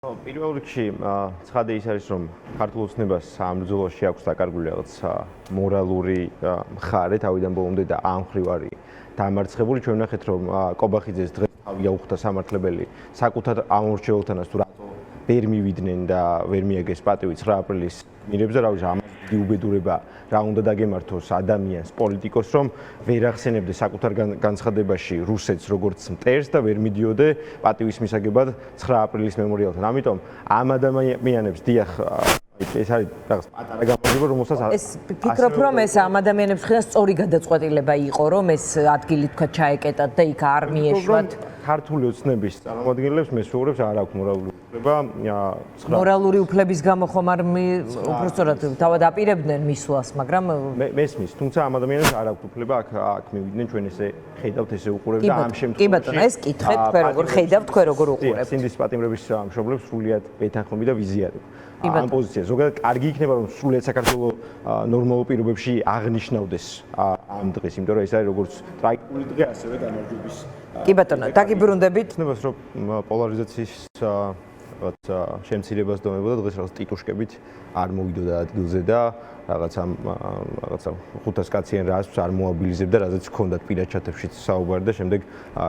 პირველ რიგში ცხადე ის არის რომ ქართულ ოცნებას სამბრძოლოში აქვს დაკარგული რაღაც მორალური მხარე თავიდან ბოლომდე და ამ მხრივ არის დამარცხებული. ჩვენ ვნახეთ რომ კობახიძეს დღეს თავი აუხდა სამართლებელი საკუთარ ამორჩეულთანაც თუ რატო ვერ მივიდნენ და ვერ მიაგეს პატივი 9 აპრილის მირებზე, რა ვიცი, ამას დიდი უბედურება რა უნდა დაგემართოს ადამიანს, პოლიტიკოს, რომ ვერ ახსენებდე საკუთარ განცხადებაში რუსეთს როგორც მტერს და ვერ მიდიოდე პატივის მისაგებად 9 აპრილის მემორიალთან. ამიტომ ამ ადამიანებს დიახ ეს არის რაღაც პატარა გამარჯვება, რომელსაც ეს ფიქრობ რომ ეს ამ ადამიანებს ხშირად სწორი გადაწყვეტილება იყო, რომ ეს ადგილი თქვა ჩაეკეტათ და იქ არ მიეშვათ. ქართული ოცნების წარმომადგენლებს მესვეურებს არ აქვს მორალური უფლება. მორალური უფლების გამო ხომ არ უფრო სწორად თავად აპირებდნენ მისვლას, მაგრამ მესმის, თუმცა ამ ადამიანებს არ აქვს უფლება აქ მივიდნენ, ჩვენ ესე ხედავთ, ესე უყურებთ და ამ შემთხვევაში კი ბატონო, ეს კითხეთ თქვენ როგორ ხედავთ, თქვენ როგორ უყურებთ. სინდის პატიმრების მშობლებს სრულიად ვეთანხმები და ვიზიარებ. ამ პოზიციას ზოგადად კარგი იქნება რომ სრულიად საქართველოს ნორმალურ პირობებში აღნიშნავდეს ამ დღეს, იმიტომ რომ ეს არის როგორც ტრაგიკული დღე, ასევე გამარჯვების. კი ბატონო, დაგიბრუნდებით. ცნობას რომ პოლარიზაციის რაღაც შემცირებას დონებოდა დღეს რაღაც ტიტუშკებით არ მოვიდოდა ადგილზე და რაღაცა 500 კაციან რას არ მოაბილიზებდა, რაზეც ჰქონდათ პირად ჩათებშიც საუბარი და შემდეგ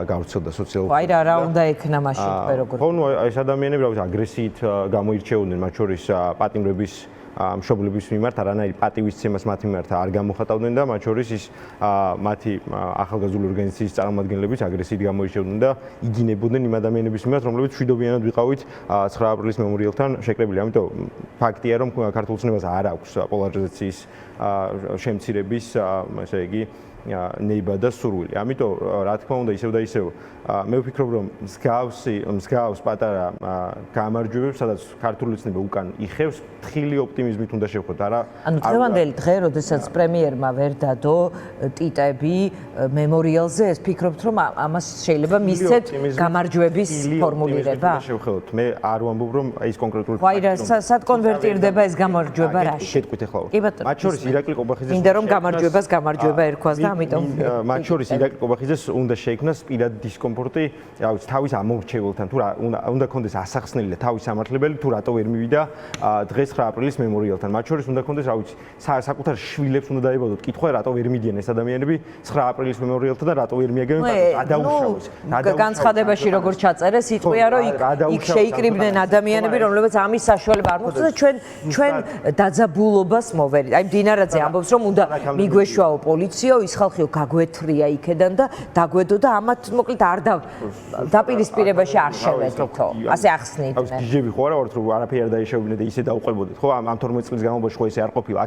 გავრცელდა სოციალურ. აი რა უნდა ექნა მაშინ თქვენ როგორ. ხო, ნუ ეს ადამიანები რა ვიცი აგრესიით გამოირჩეოდნენ, მათ შორის პატიმრების მშობლების მიმართ არანაირი პატივისცემას მათ მიმართ არ გამოხატავდნენ და მათ შორის ის მათი ახალგაზრდული ორგანიზაციის წარმომადგენლებიც აგრესიით გამოირჩეოდნენ და იგინებოდნენ იმ ადამიანების მიმართ, რომლებიც მშვიდობიანად ვიყავით 9 აპრილის მემორიალთან შეკრებილი. ამიტომ ფაქტია რომ ქართულ ოცნებას არ აქვს პოლარიზაციის შემცირების, ესე იგი, ნება და სურვილი. ამიტომ რა თქმა უნდა ისევ და ისევ მე ვფიქრობ რომ მსგავს პატარა გამარჯვებებს, სადაც ქართული ოცნება უკან იხევს, თხილი ოპტიმიზმით უნდა შევხვდეთ. ანუ დღევანდელი დღე, როდესაც პრემიერმა ვერ დადო ტიტები მემორიალზე, ეს ფიქრობთ რომ ამას შეიძლება მისცეთ გამარჯვების ფორმულირება? შევხედოთ. მე არ ვამბობ რომ ის კონკრეტული აი რა სად კონვერტირდება ეს გამარჯვება რაში? შეტყვით ახლა. მათ შორის ირაკლი კობახიძეს მინდა რომ გამარჯვებას გამარჯვება ერქვას და ამიტომ მათ შორის ირაკლი კობახიძეს უნდა შეექმნას პირად დისკომფორტი, რა ვიცი, თავის ამორჩეულთან თუ რა უნდა ქონდეს ასახსნელი და თავის სამართლებელი თუ რატო ვერ მივიდა დღეს 9 აპრილის მემორიალთან. მათ შორის უნდა ქონდეს, რა ვიცი, საკუთარ შვილებს უნდა დაებადოთ კითხვა, რატო ვერ მიდიან ეს ადამიანები 9 აპრილის მემორიალთან და რატო ვერ მიაგებენ გადაუშავოს. განცხადებაში როგორ ჩაწერეს, იტყვია რომ იქ შეიკრიბნენ ადამიანები, რომლებიც ამის საშუალება არ მოხდა და ჩვენ დაძაბულობას მოვერით. აი მდინარაძე ამბობს რომ უნდა მიგვეშვაო პოლიციო, ის ხალხიო გაგვეთრია იქედან და დაგვედო და ამათ მოკლედ არ დაპირისპირებაში არ შევედითო. ასე ახსნიდნენ. გიჟები ხო არა ვართ რომ არაფერი არ დაიშოვებინე და ისე დაუყებოდეთ. ხო ამ 12 წლის განმავლობაში ხო ესე არ ყოფილა.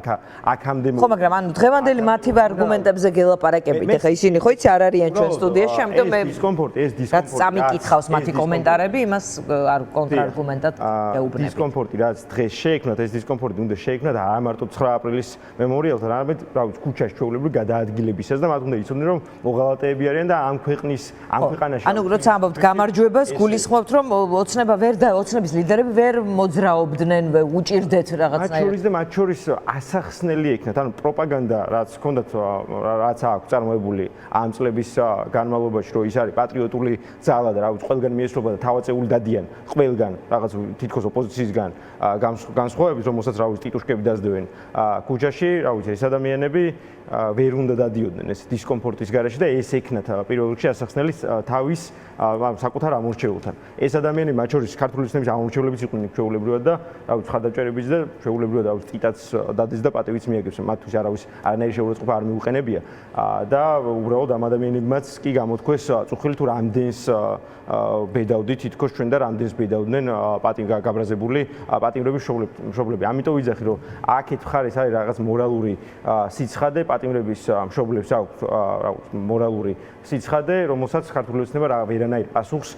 აქამდე ხო, მაგრამ ანუ დღევანდელი მათი არგუმენტებზე გელაპარაკებით. ეხლა ისინი ხო იცი არ არიან ჩვენ სტუდიაში, ამიტომ მე ეს დისკომფორტი რაც წამიკითხავს მათი კომენტარები, იმას არ კონტრარგუმენტად ეუბნები. დისკომფორტი რაც დღეს შეექმნათ, ეს დისკომფორტი უნდა შეექმნათ არა მარტო 9 აპრილის მემორიალთან, არამედ რა ვიცი, ქუჩაში ჩვეულებრივ გადაადგილებისას და მათ უნდა იცოდნენ რომ მოღალატეები არიან და ამ ქვეყანაში. ანუ როცა ამბობთ გამარჯვებას, გულისხმობთ რომ ოცნების ლიდერები ვერ მოძრაობდნენ, უჭირდეთ რაღაცნაირად. მათ შორის ასახსნელი ექნათ, ანუ პროპაგანდა რაც ჰქონდათ, რაც აქვს წარმოებული ამ წლების განმავლობაში, რომ ის არის პატრიოტული ძალა და რა ვიცი, ყველგან მიესწრობა და თავაწეული დადიან, ყველგან რაღაც თითქოს ოპოზიციისგან განსხვავებით, რომელსაც რა ვიცი, ტიტუშკები დაძდევენ ქუჩაში, რა ვიცი, ეს ადამიანები ვერ უნდა დადიოდნენ ეს დისკომფორტის გარეშე და ეს ექნათ პირველ რიგში ასახსნელი თავის საკუთარ ამორჩეულთან. ეს ადამიანები მათ შორის ქართული ოცნების ამორჩეულებიც იყვნენ ჩვეულებრივად და რა ვიცი, ხარდაჭერების და ჩვეულებრივად რა ვიცი, ტიტაც დადეს და პატივიც მიაგებს. მათთვის არავის არანაირი შეურაცხყოფა არ მიუყენებია და უბრალოდ ამ ადამიანებმაც კი გამოთქვეს წუხილი თუ რამდენს ბედავდით თითქოს ჩვენ და რამდენს ბედავდნენ გაბრაზებული პატიმრების მშობლები. ამიტომ ვიძახი რომ აქეთ მხარეს არის რაღაც მორალური სიცხადე, პატიმრების მშობლებს აქვს მორალური სიცხადე, რომელსაც ქართული ოცნება ვერანაირ პასუხს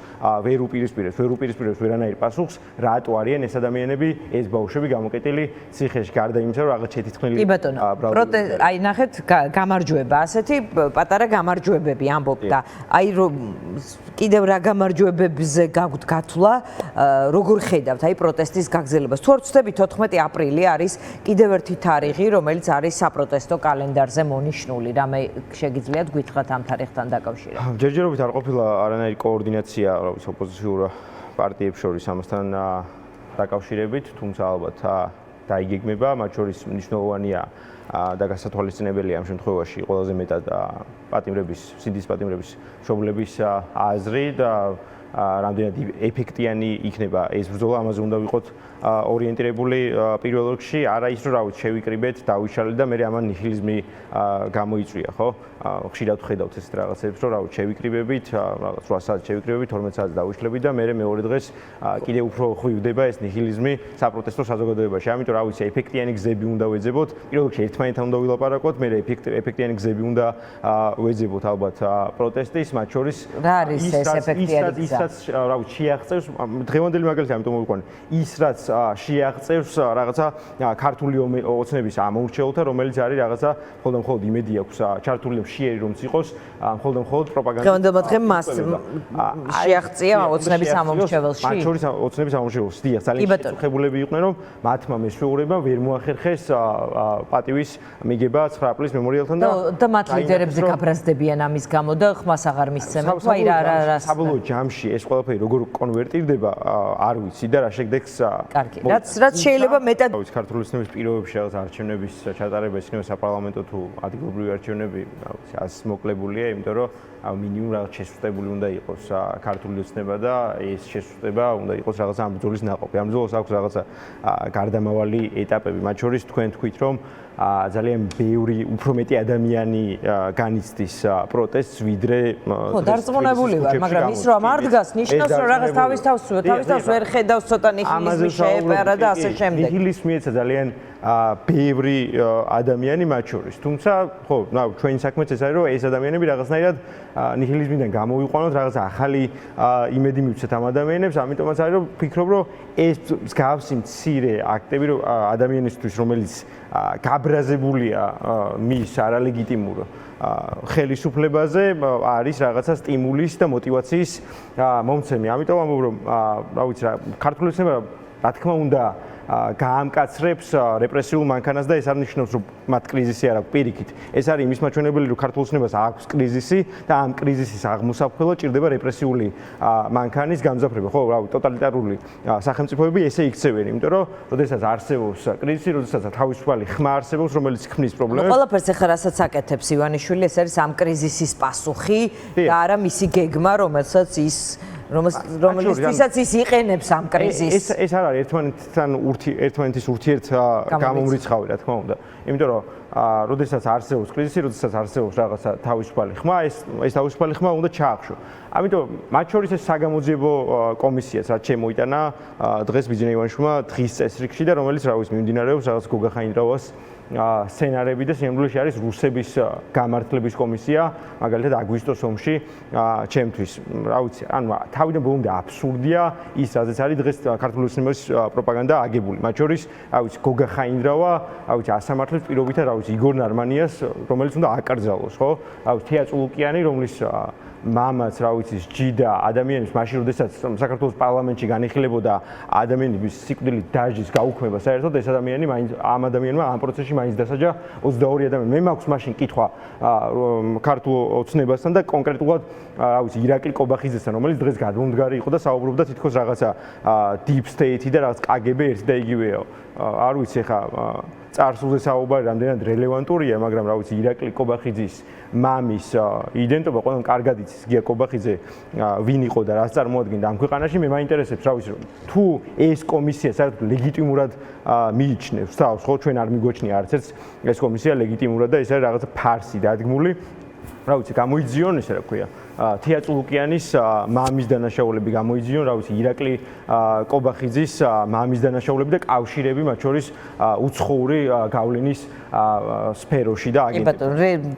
ვერ უპირისპირებს ვერანაირ პასუხს, რატო არიან ეს ადამიანები, ეს ბავშვები გამოკეტილი ციხეში, გარდა იმისა, რომ რაღაც შეთითქმელი. კი ბატონო, აი ნახეთ გამარჯვება, ასეთი პატარა გამარჯვებები ამბობ და აი რომ კიდევ რა გამარჯვებებზე გაგვთ გათვლა, როგორ ხედავთ აი პროტესტის გაგრძელებას? თუ არ ვცდები 14 აპრილი არის კიდევ ერთი თარიღი, რომელიც არის საპროტესტო კალენდარზე მონიშნული. რამე შეგიძლიათ გითხრათ ამ თარიღთან დაკავშირებით? ჯერჯერობით არ ყოფილა არანაირი კოორდინაცია ოპოზიციურ პარტიებს შორის ამასთან დაკავშირებით, თუმცა ალბათ დაიგეგმება, მათ შორის მნიშვნელოვანია და გასათვალისწინებელია ამ შემთხვევაში ყველაზე მეტად სინდის პატიმრების მშობლების აზრი და რამდენად ეფექტიანი იქნება ეს ბრძოლა, ამაზე უნდა ვიყოთ ორიენტირებული პირველ რიგში, არა ის რომ შევიკრიბეთ, დავიშალეთ და მე ამან ნიჰილიზმი გამოიწვია, ხო? ხშირად ვხედავთ ესეთ რაღაცებს, რომ შევიკრიბებით, რაღაც 8 საათს შევიკრიბებით, 12 საათს დავიშლებით და მე მეორე დღეს კიდევ უფრო ხვივდება ეს ნიჰილიზმი საპროტესტო საზოგადოებაში. ამიტომ ეფექტიანი გზები უნდა ვეძებოთ. პირველ რიგში ერთმანეთთან უნდა ვილაპარაკოთ, მე ეფექტიანი გზები უნდა ვეძებოთ ალბათ პროტესტის, მათ შორის რა არის ეს ეფექტიანი გზა? ისაც შეაღწევს დღევანდელი მაგალითი ამიტომ მოვიყვანე ის რაც შეაღწევს რაღაცა ქართული ოცნების ამორჩეულთა რომელიც არის რაღაცა მხოლოდ იმედი აქვს ჩართული მშიერი რომც იყოს მხოლოდ პროპაგანდა დღევანდელმა დღემ მას შეაღწია ოცნების ამორჩეველში მათ შორის ოცნების ამორჩეველში დიახ ძალიან შეწუხებულები იყვნენ რომ მათმა მესვეურებმა ვერ მოახერხეს პატივის მიგება 9 აპრილის მემორიალთან და მათ ლიდერებზე გაბრაზდებიან ამის გამო და ხმას აღარ მისცემენ თუ აი რა საბოლოო ჯამში ეს ყველაფერი როგორ კონვერტირდება არ ვიცი და რა შეგდექს კარგი რაც შეიძლება მეტად ქართული ოცნების პირობებში რაღაც არჩევნების ჩატარება ისინი საპარლამენტო თუ ადგილობრივი არჩევნები ასე მოკლებულია იმიტომ რომ მინიმუმ რაღაც შესუსტებული უნდა იყოს ქართული ოცნება და ეს შესუსტება უნდა იყოს რაღაცა ამ ბრძოლის ნაყოფი ამ ბრძოლას აქვს რაღაცა გარდამავალი ეტაპები მათ შორის თქვენ თქვით რომ ძალიან ბევრი უფრო მეტი ადამიანი განიცდის პროტესტს ვიდრე ხო დარწმუნებული ვარ მაგრამ ის რომ არ დგას ნიშნავს რომ რაღაც თავის თავს ვერ ხედავს ცოტა ნიჰილიზმი შეეპარა და ასე შემდეგ ნიჰილიზმი ეცა ძალიან ბევრი ადამიანი მათ შორის თუმცა ხო ჩვენი საქმეც ეს არის რომ ეს ადამიანები რაღაცნაირად ნიჰილიზმიდან გამოვიყვანოთ რაღაც ახალი იმედი მივცეთ ამ ადამიანებს ამიტომაც არის რომ ვფიქრობ რომ ეს მსგავსი მცირე აქტები ადამიანისთვის რომელიც გაბრაზებულია მის არალეგიტიმურ ხელისუფლებაზე არის რაღაცა სტიმულის და мотиваციის მომცემი. ამიტომ ამბობ რომ რა ვიცი რა ქართული ოცნება რა თქმა უნდა გაამკაცრებს რეპრესიულ მანქანას და ეს არ ნიშნავს რომ მათ კრიზისი არ აქვს პირიქით. ეს არის იმის მაჩვენებელი რომ ქართულ ოცნებას აქვს კრიზისი და ამ კრიზისის აღმოსაφხელად ჭირდება რეპრესიული მანქანის გამძაფრება. ხო, რა ვიცი, ტოტალიტარული სახელმწიფოები ესე იქცევენ, იმიტომ რომ როდესაც არსებობს კრიზისი, როდესაც თავისუფალი ხმა არსებობს, რომელიც ქმნის პრობლემებს. ყველაფერს ახლა რასაც აკეთებს ივანიშვილი, ეს არის ამ კრიზისის პასუხი და არა მისი გეგმა, რომელიცთვისაც ის იყენებს ამ კრიზისს. ეს არ არის ერთმანეთის ურთიერთგამომრიცხავი, რა თქმა უნდა. იმიტომ რომ როდესაც არსებობს კრიზისი, როდესაც არსებობს რაღაცა თავისუფალი ხმა, ეს თავისუფალი ხმა უნდა ჩაახშო. ამიტომ მათ შორის ეს საგამოძიებო კომისიაც რაც შემოიტანა დღეს ბიძინა ივანიშვილმა დღის წესრიგში და რომელიც რა ვიცი მიმდინარეობს რაღაც გოგა ხაინდრავას სცენარები და სიმბოლოში არის რუსების გამართლების კომისია, მაგალითად აგვისტოს ომში ჩემთვის, რა ვიცი, ანუ თავიდან ბოლომდე აბსურდია ის, რაზეც არის დღეს ქართული ოცნების პროპაგანდა აგებული. მათ შორის, რა ვიცი, გოგა ხაინდრავა, რა ვიცი, ასამართლებს პირობითა, რა ვიცი, იგორ ნარმანიას, რომელიც უნდა აკრძალოს, ხო? რა ვიცი, თეა წულუკიანი, რომლის მამაც, რა ვიცი, ჯიდა ადამიანებს მაშინ როდესაც საქართველოს პარლამენტში განიხილებოდა ადამიანების სიკვდილით დაჟის გაუქმება საერთოდ ეს ადამიანი ამ ადამიანმა ამ პროცესში მაინც დასაჯა 22 ადამიანი. მე მაქვს მაშინ კითხვა ქართულ ოცნებასთან და კონკრეტულად რა ვიცი ირაკლი კობახიძესთან, რომელიც დღეს გადმომდგარი იყო და საუბრობდა თითქოს რაღაცა deep state-ი და რაღაც KGB ერთი და იგივეა. არ ვიცი ხა წარსულზე საუბარი რამდენად რელევანტურია, მაგრამ რა ვიცი ირაკლი კობახიძის მამის იდენტობა ყველამ კარგად იცის გია კობახიძე ვინ იყო და რას წარმოადგენდა ამ ქვეყანაში მე მაინტერესებს რა ვიცი თუ ეს კომისია საერთოდ ლეგიტიმურად მიიჩნევს თავს ხო ჩვენ არ მიგვაჩნია არც ერთ ეს კომისია ლეგიტიმურად და ეს არის რაღაცა ფარსი დადგმული რა ვიცი გამოიძიონ ესე რა ქვია თეა წულუკიანის მამის დანაშაულები გამოიძიონ რა ვიცი ირაკლი კობახიძის მამის დანაშაულები და კავშირები მათ შორის უცხოური გავლენის სფეროში და აგენტები